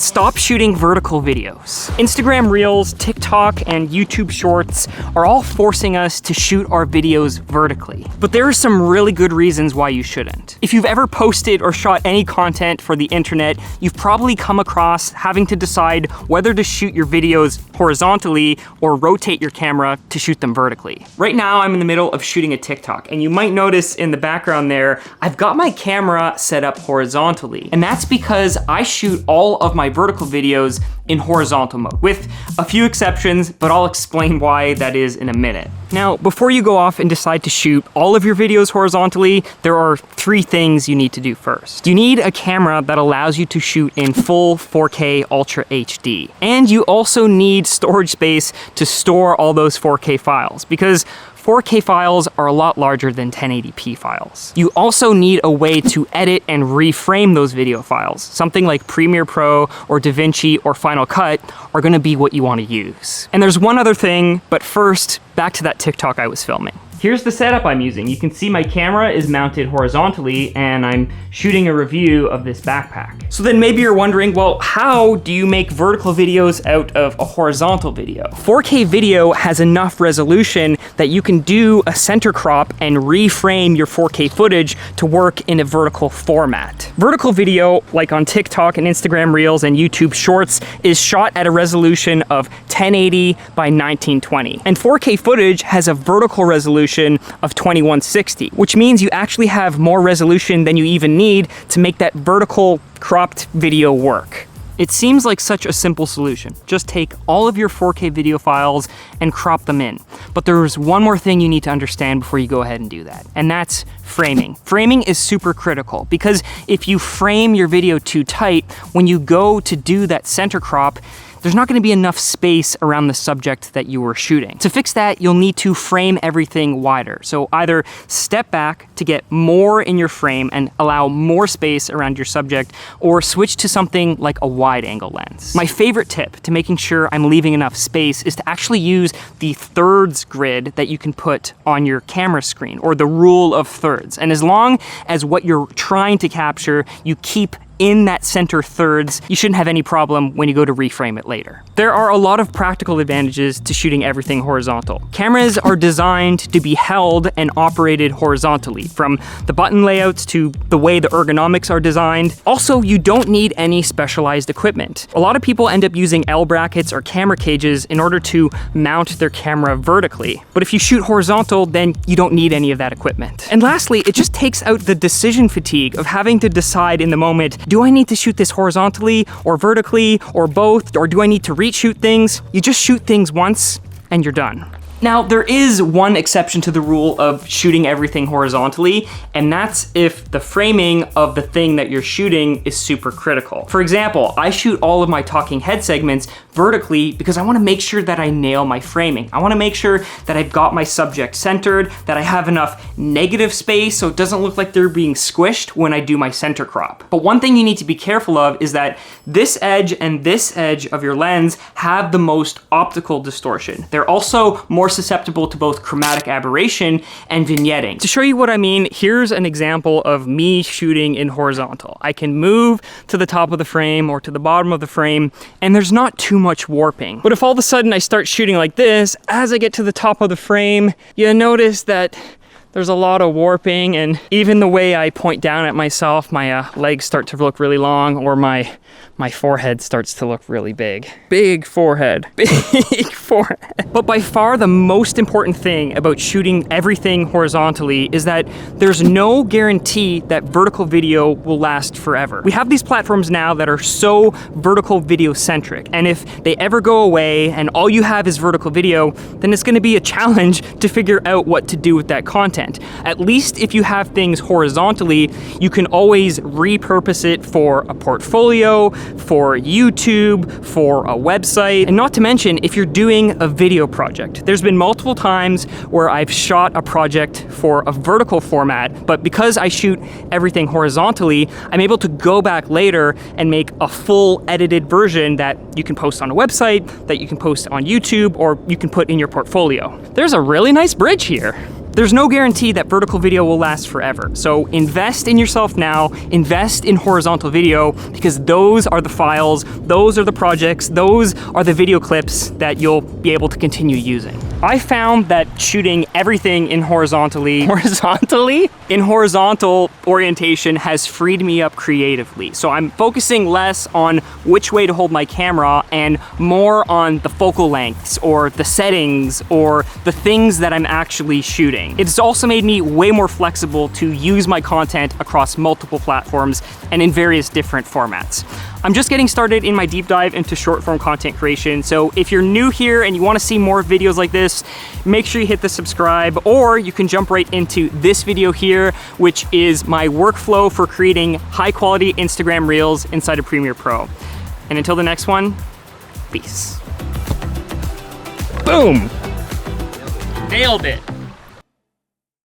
stop shooting vertical videos. Instagram Reels, TikTok, and YouTube Shorts are all forcing us to shoot our videos vertically. But there are some really good reasons why you shouldn't. If you've ever posted or shot any content for the internet, you've probably come across having to decide whether to shoot your videos horizontally or rotate your camera to shoot them vertically. Right now, I'm in the middle of shooting a TikTok, and you might notice in the background there, I've got my camera set up horizontally. And that's because I shoot all of my vertical videos in horizontal mode, with a few exceptions, but I'll explain why that is in a minute. Now, before you go off and decide to shoot all of your videos horizontally, there are 3 things you need to do first. You need a camera that allows you to shoot in full 4K Ultra HD. And you also need storage space to store all those 4K files, because 4K files are a lot larger than 1080p files. You also need a way to edit and reframe those video files. Something like Premiere Pro or DaVinci or Final Cut are gonna be what you wanna use. And there's one other thing, but first, back to that TikTok I was filming. Here's the setup I'm using. You can see my camera is mounted horizontally and I'm shooting a review of this backpack. So then maybe you're wondering, well, how do you make vertical videos out of a horizontal video? 4K video has enough resolution that you can do a center crop and reframe your 4K footage to work in a vertical format. Vertical video, like on TikTok and Instagram Reels and YouTube Shorts, is shot at a resolution of 1080 by 1920. And 4K footage has a vertical resolution of 2160, which means you actually have more resolution than you even need to make that vertical cropped video work. It seems like such a simple solution. Just take all of your 4K video files and crop them in. But there's one more thing you need to understand before you go ahead and do that, and that's framing. Framing is super critical because if you frame your video too tight, when you go to do that center crop, there's not gonna be enough space around the subject that you were shooting. To fix that, you'll need to frame everything wider. So either step back to get more in your frame and allow more space around your subject, or switch to something like a wide angle lens. My favorite tip to making sure I'm leaving enough space is to actually use the thirds grid that you can put on your camera screen, or the rule of thirds. And as long as what you're trying to capture, you keep in that center thirds, you shouldn't have any problem when you go to reframe it later. There are a lot of practical advantages to shooting everything horizontal. Cameras are designed to be held and operated horizontally, from the button layouts to the way the ergonomics are designed. Also, you don't need any specialized equipment. A lot of people end up using L brackets or camera cages in order to mount their camera vertically. But if you shoot horizontal, then you don't need any of that equipment. And lastly, it just takes out the decision fatigue of having to decide in the moment, do I need to shoot this horizontally or vertically or both, or do I need to reshoot things? You just shoot things once and you're done. Now, there is one exception to the rule of shooting everything horizontally, and that's if the framing of the thing that you're shooting is super critical. For example, I shoot all of my talking head segments vertically because I want to make sure that I nail my framing. I want to make sure that I've got my subject centered, that I have enough negative space so it doesn't look like they're being squished when I do my center crop. But one thing you need to be careful of is that this edge and this edge of your lens have the most optical distortion. They're also more susceptible to both chromatic aberration and vignetting. To show you what I mean, here's an example of me shooting in horizontal. I can move to the top of the frame or to the bottom of the frame, and there's not too much warping. But if all of a sudden I start shooting like this, as I get to the top of the frame, you notice that there's a lot of warping, and even the way I point down at myself, my legs start to look really long, or my forehead starts to look really big. Big forehead, big forehead. But by far the most important thing about shooting everything horizontally is that there's no guarantee that vertical video will last forever. We have these platforms now that are so vertical video centric, and if they ever go away and all you have is vertical video, then it's gonna be a challenge to figure out what to do with that content. At least if you have things horizontally, you can always repurpose it for a portfolio, for YouTube, for a website, and not to mention if you're doing a video project. There's been multiple times where I've shot a project for a vertical format, but because I shoot everything horizontally, I'm able to go back later and make a full edited version that you can post on a website, that you can post on YouTube, or you can put in your portfolio. There's a really nice bridge here. There's no guarantee that vertical video will last forever, so invest in yourself now, invest in horizontal video, because those are the files, those are the projects, those are the video clips that you'll be able to continue using. I found that shooting everything in horizontal orientation has freed me up creatively. So I'm focusing less on which way to hold my camera and more on the focal lengths or the settings or the things that I'm actually shooting. It's also made me way more flexible to use my content across multiple platforms and in various different formats. I'm just getting started in my deep dive into short form content creation, so if you're new here and you want to see more videos like this, make sure you hit the subscribe, or you can jump right into this video here, which is my workflow for creating high quality Instagram Reels inside of Premiere Pro. And until the next one, peace. Boom! Nailed it.